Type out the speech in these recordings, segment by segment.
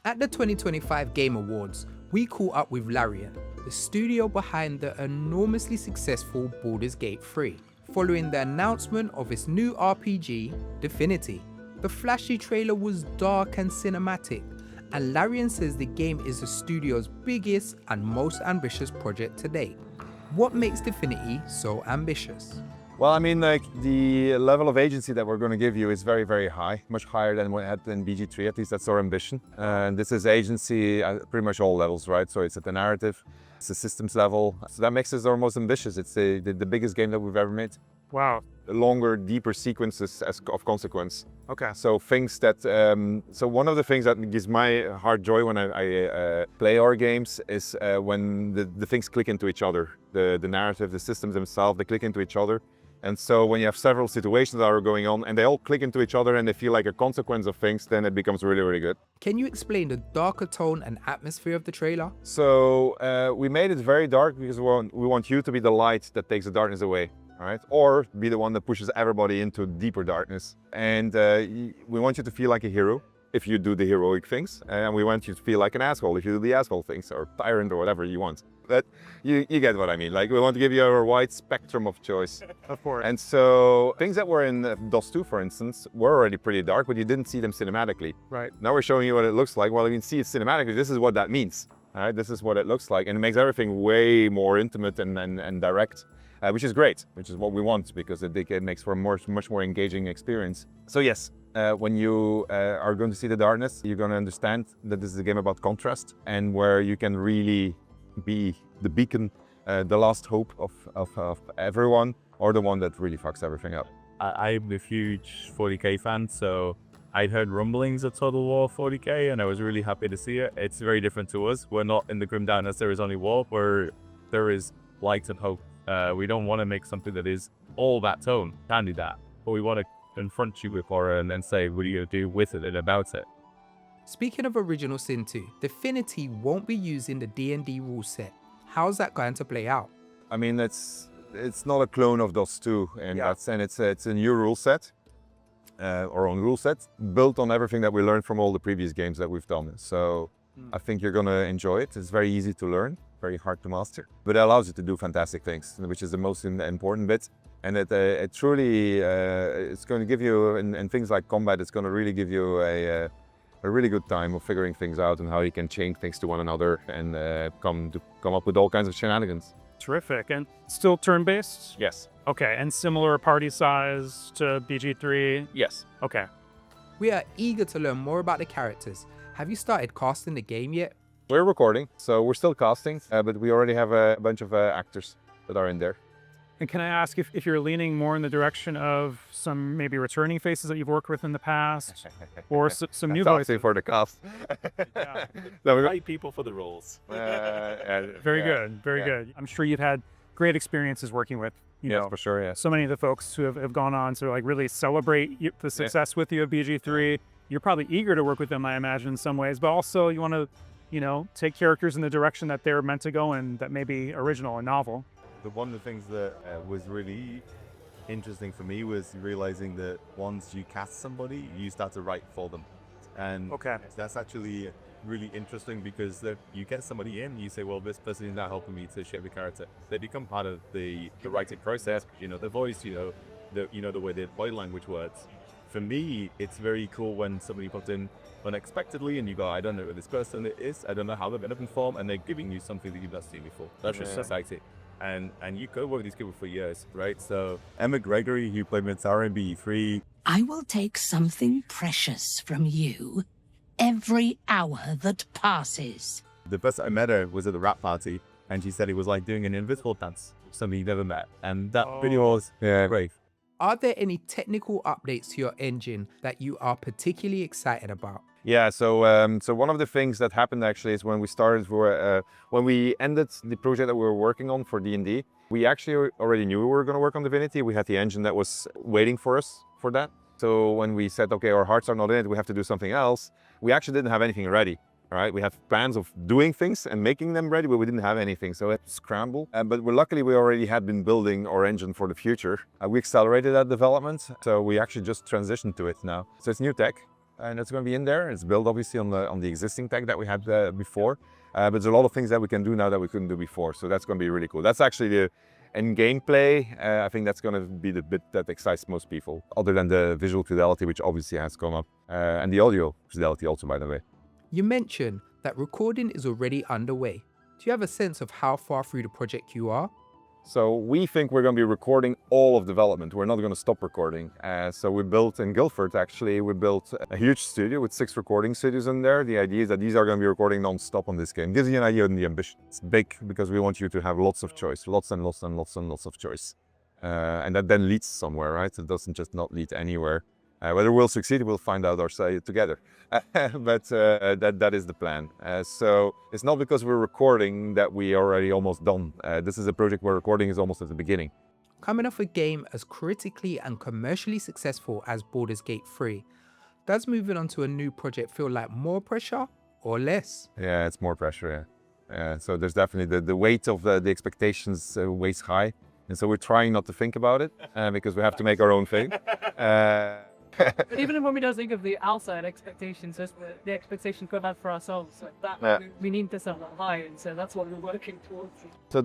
At the 2025 Game Awards, we caught up with Larian, the studio behind the enormously successful Baldur's Gate 3, following the announcement of its new RPG, Divinity. The flashy trailer was dark and cinematic, and Larian says the game is the studio's biggest and most ambitious project to date. What makes Divinity so ambitious? Well, I mean, like the level of agency that we're going to give you is very, very high, much higher than we had in BG3. At least that's our ambition. And this is agency at pretty much all levels, right? So it's at the narrative, it's the systems level. So that makes us our most ambitious. It's the biggest game that we've ever made. Wow. Longer, deeper sequences of consequence. Okay. So things that, so one of the things that gives my heart joy when I play our games is when the things click into each other. The narrative, the systems themselves, they click into each other. And so when you have several situations that are going on and they all click into each other and they feel like a consequence of things, then it becomes really, really good. Can you explain the darker tone and atmosphere of the trailer? So we made it very dark because we want you to be the light that takes the darkness away, right? Or be the one that pushes everybody into deeper darkness. And we want you to feel like a hero if you do the heroic things. And we want you to feel like an asshole if you do the asshole things, or tyrant, or whatever you want. But you get what I mean. Like, we want to give you a wide spectrum of choice. Of course. And so things that were in DOS 2, for instance, were already pretty dark, but you didn't see them cinematically. Right. Now we're showing you what it looks like. Well, you can see it cinematically. This is what that means. All right, this is what it looks like. And it makes everything way more intimate and direct, which is great, which is what we want, because it makes for a much more engaging experience. So yes, when you are going to see the darkness, you're going to understand that this is a game about contrast, and where you can really be the beacon, the last hope of everyone, or the one that really fucks everything up. I'm a huge 40k fan, so I'd heard rumblings of Total War 40k, and I was really happy to see it. It's very different to us. We're not in the grim darkness, there is only war, where there is light and hope. We don't want to make something that is all that tone, can do that, but we want to confront you with horror and then say, what are you going to do with it and about it? Speaking of Original Sin 2, Divinity won't be using the D&D rule set. How's that going to play out? I mean, it's not a clone of DOS 2 in that sense. It's a new rule set, our own rule set, built on everything that we learned from all the previous games that we've done. So I think you're going to enjoy it. It's very easy to learn, very hard to master, but it allows you to do fantastic things, which is the most important bit. And it truly, it's going to give you, in things like combat, it's going to really give you a really good time of figuring things out and how you can chain things to one another and come up with all kinds of shenanigans. Terrific. And still turn-based? Yes. Okay. And similar party size to BG3? Yes. Okay. We are eager to learn more about the characters. Have you started casting the game yet? We're recording, so we're still casting, but we already have a bunch of actors that are in there. And can I ask if you're leaning more in the direction of some maybe returning faces that you've worked with in the past, or some new voices? For the cast. Yeah. No, Right people for the roles. Very good, very good. I'm sure you've had great experiences working with, you know, for sure, yes. so many of the folks who have gone on to like really celebrate the success with you of BG3. You're probably eager to work with them, I imagine, in some ways, but also you want to, you know, take characters in the direction that they're meant to go in, that may be original and novel. One of the things that was really interesting for me was realizing that once you cast somebody, you start to write for them. And that's actually really interesting, because you get somebody in, you say, well, this person is now helping me to shape the character. They become part of the writing process, you know, the voice, you know, the way their body language works. For me, it's very cool when somebody puts in unexpectedly and you go, I don't know who this person is, I don't know how they're going to perform, and they're giving you something that you've not seen before. That's just exciting. And you could work with these people for years, right? So Emma Gregory, who played Mintara in BE3. I will take something precious from you every hour that passes. The first time I met her was at the rap party, and she said it was like doing an invisible dance, something you never met. And that video was great. Are there any technical updates to your engine that you are particularly excited about? Yeah, so one of the things that happened actually is when we ended the project that we were working on for D&D, we actually already knew we were going to work on Divinity. We had the engine that was waiting for us for that. So when we said, okay, our hearts are not in it, we have to do something else, we actually didn't have anything ready. All right, we have plans of doing things and making them ready, but we didn't have anything, so we had to scramble. But luckily, we already had been building our engine for the future. We accelerated that development, so we actually just transitioned to it now. So it's new tech. and it's going to be in there. It's built obviously on the existing tech that we had before, but there's a lot of things that we can do now that we couldn't do before. So that's going to be really cool. That's actually the in gameplay. I think that's going to be the bit that excites most people, other than the visual fidelity, which obviously has gone up, and the audio fidelity also, by the way. You mentioned that recording is already underway. Do you have a sense of how far through the project you are? So we think we're going to be recording all of development. We're not going to stop recording. So we built in Guildford, actually, we built a huge studio with 6 recording studios in there. The idea is that these are going to be recording non-stop on this game. Gives you an idea of the ambition. It's big because we want you to have lots of choice, lots and lots and lots and lots of choice. And that then leads somewhere, right? It doesn't just not lead anywhere. Whether we'll succeed, we'll find out ourselves together. But that is the plan. So it's not because we're recording that we are already almost done. This is a project where recording is almost at the beginning. Coming off a game as critically and commercially successful as Baldur's Gate 3, does moving on to a new project feel like more pressure or less? Yeah, it's more pressure, yeah. So there's definitely the weight of the expectations weighs high. And so we're trying not to think about it because we have to make our own thing. But even when we don't think of the outside expectations, just the expectations we have for ourselves, like that, we need this up high, and so that's what we're working towards. So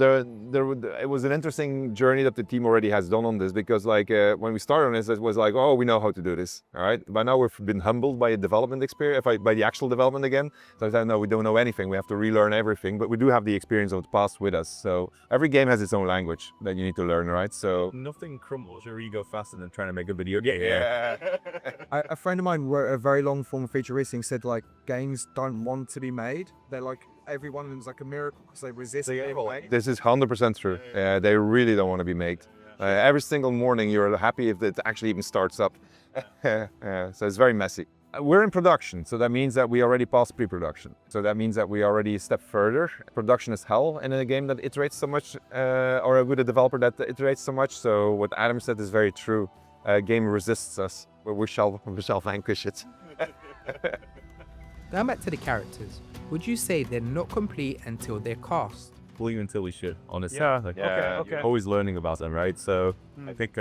it was an interesting journey that the team already has done on this, because like when we started on this, it was like, oh, we know how to do this, all right? By now we've been humbled by a development experience, by the actual development again. So I said, no, we don't know anything. We have to relearn everything, but we do have the experience of the past with us. So every game has its own language that you need to learn, right? So nothing crumbles your ego faster than trying to make a video game. Yeah. A friend of mine wrote a very long form feature recently, said like games don't want to be made. They're like, every one of them's like a miracle because they resist being made. This is 100% true. They really don't want to be made. Every single morning you're happy if it actually even starts up. So it's very messy. We're in production, so that means that we already passed pre-production. So that means that we already a step further. Production is hell in a game that iterates so much, or with a developer that iterates so much. So what Adam said is very true. Game resists us, but we shall vanquish it. Going back to the characters, would you say they're not complete until they're cast? Believe until we should, honestly. Yeah, Like, okay. always learning about them, right? So I think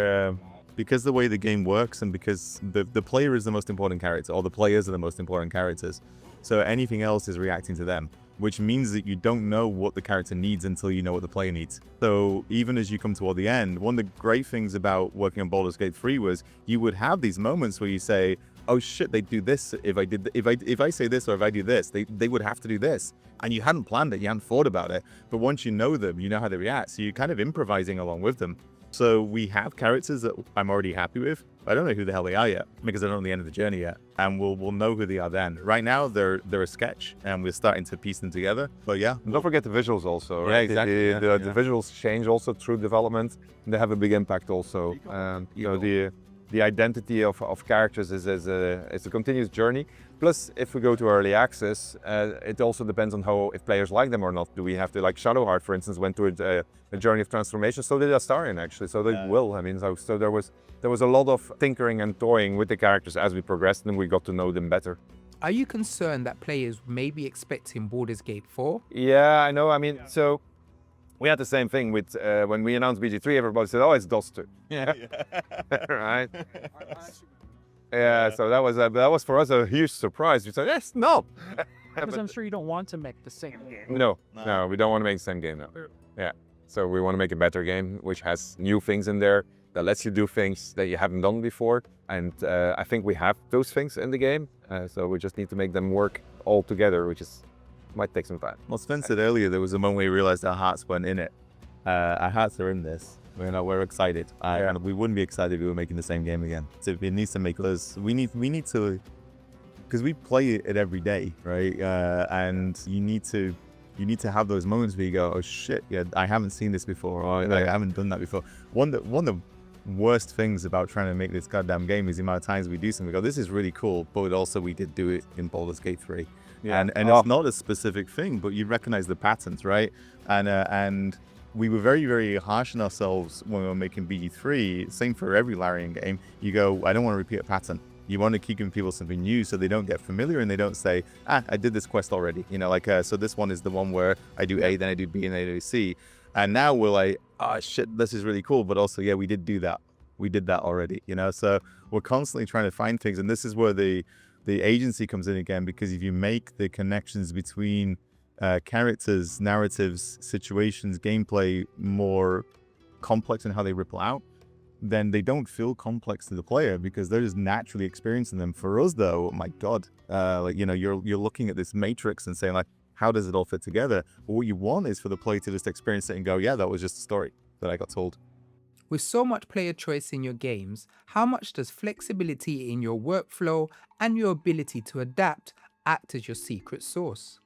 because the way the game works, and because the player is the most important character, or the players are the most important characters, so anything else is reacting to them, which means that you don't know what the character needs until you know what the player needs. So even as you come toward the end, one of the great things about working on Baldur's Gate 3 was you would have these moments where you say, oh shit, they do this if I say this, or if I do this, they would have to do this. And you hadn't planned it, you hadn't thought about it, but once you know them, you know how they react, so you're kind of improvising along with them. So we have characters that I'm already happy with. I don't know who the hell they are yet, because I don't know the end of the journey yet. And we'll know who they are then. Right now, they're a sketch, and we're starting to piece them together. But yeah. And don't forget the visuals also, right? Yeah, exactly. The visuals change also through development. They have a big impact also. You know, the identity of characters is a continuous journey. Plus, if we go to early access, it also depends on if players like them or not. Do we have to, like Shadowheart, for instance, went through a journey of transformation. So did Astarion, actually. So they will. I mean, so there was a lot of tinkering and toying with the characters as we progressed, and we got to know them better. Are you concerned that players may be expecting Baldur's Gate 4? Yeah, I know. I mean, so we had the same thing with when we announced BG3. Everybody said, "Oh, it's DOS 2." Yeah, right. Yeah, so that was for us a huge surprise. We said, "Yes, no." Because I'm sure you don't want to make the same game. No, we don't want to make the same game now. Yeah, so we want to make a better game, which has new things in there, that lets you do things that you haven't done before. And I think we have those things in the game. So we just need to make them work all together, which might take some time. Well, Sven said earlier there was a moment we realized our hearts weren't in it. Our hearts are in this. We're excited. And we wouldn't be excited if we were making the same game again. So it needs to make us. We need to, because we play it every day, right? And you need to have those moments where you go, oh shit, yeah, I haven't seen this before, or I haven't done that before. One of the worst things about trying to make this goddamn game is the amount of times we do something. We go, this is really cool, but also we did do it in Baldur's Gate 3. Yeah. And it's not a specific thing, but you recognize the patterns, right? And we were very, very harsh on ourselves when we were making BG3. Same for every Larian game. You go, I don't want to repeat a pattern. You want to keep giving people something new so they don't get familiar and they don't say, I did this quest already. You know, like, so this one is the one where I do A, then I do B, and then I do C. And now we're like, oh shit, this is really cool. But also, yeah, we did do that. We did that already, you know? So we're constantly trying to find things. And this is where the agency comes in again, because if you make the connections between characters, narratives, situations, gameplay more complex in how they ripple out, then they don't feel complex to the player because they're just naturally experiencing them. For us though, oh my God, like, you know, you're looking at this matrix and saying like, how does it all fit together? But what you want is for the player to just experience it and go, yeah, that was just a story that I got told. With so much player choice in your games, how much does flexibility in your workflow and your ability to adapt act as your secret sauce?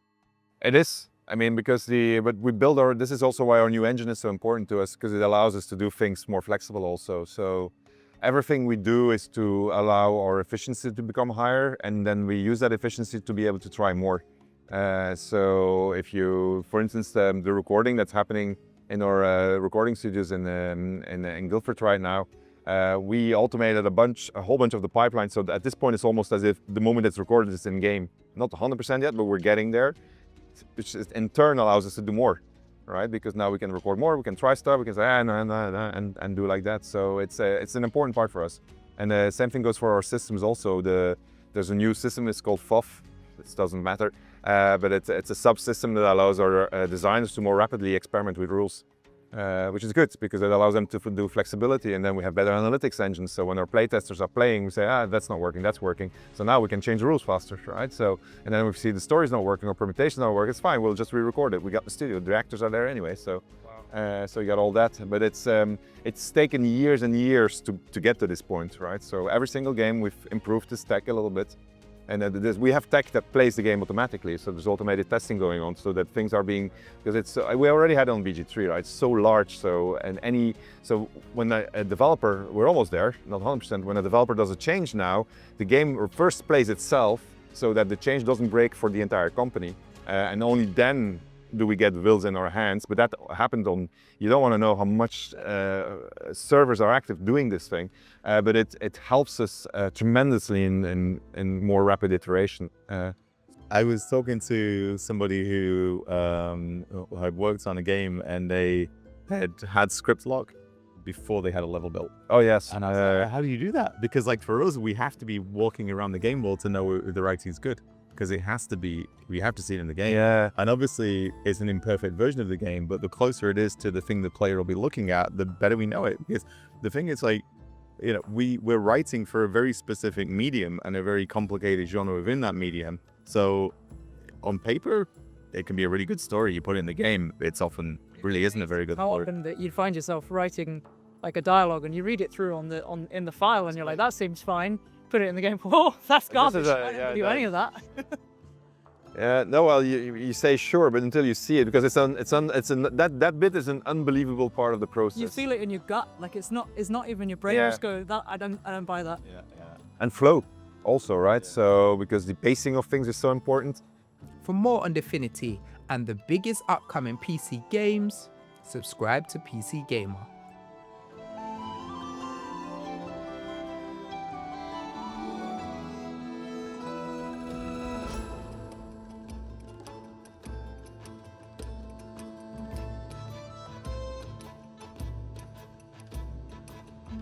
It is. I mean, because but we build this is also why our new engine is so important to us, because it allows us to do things more flexible also. So everything we do is to allow our efficiency to become higher, and then we use that efficiency to be able to try more. So if you, for instance, the recording that's happening in our recording studios in Guildford right now, we automated a whole bunch of the pipeline. So at this point, it's almost as if the moment it's recorded, it's in game. Not 100% yet, but we're getting there, which in turn allows us to do more, right? Because now we can record more, we can try stuff, we can say and do like that. So it's an important part for us. And the same thing goes for our systems also. There's a new system, it's called FOF. This doesn't matter, but it's a subsystem that allows our designers to more rapidly experiment with rules, which is good because it allows them to do flexibility, and then we have better analytics engines. So when our playtesters are playing, we say, that's not working, that's working. So now we can change the rules faster, right? So, and then if we see the story's not working or permutation's not working, it's fine, we'll just re-record it. We got the studio, the actors are there anyway, so so you got all that. But it's taken years and years to get to this point, right? So every single game we've improved this tech a little bit. And we have tech that plays the game automatically, so there's automated testing going on, so that things are being, because it's we already had it on BG3, right? It's so large, so when a developer, we're almost there, not 100%. When a developer does a change now, the game first plays itself, so that the change doesn't break for the entire company, and only then do we get wheels in our hands. But that happened on, you don't want to know how much servers are active doing this thing, but it helps us tremendously in more rapid iteration. I was talking to somebody who had worked on a game, and they had script lock before they had a level built. Oh yes. And I was like, how do you do that? Because like for us, we have to be walking around the game world to know if the writing's good. Because it has to be, we have to see it in the game. Yeah. And obviously it's an imperfect version of the game, but the closer it is to the thing the player will be looking at, the better we know it. Because the thing is, like, you know, we're writing for a very specific medium and a very complicated genre within that medium. So on paper, it can be a really good story. You put it in the game, it's often really isn't a very good story. How often that you'd find yourself writing like a dialogue and you read it through in the file and you're like, that seems fine. Put it in the game. Oh, that's garbage. I didn't do any of that. Yeah, no, well, you say sure, but until you see it, because that bit is an unbelievable part of the process. You feel it in your gut, like it's not even your brain. You just go, that I don't buy that. Yeah. And flow, also, right? Yeah. So because the pacing of things is so important. For more on Divinity and the biggest upcoming PC games, subscribe to PC Gamer.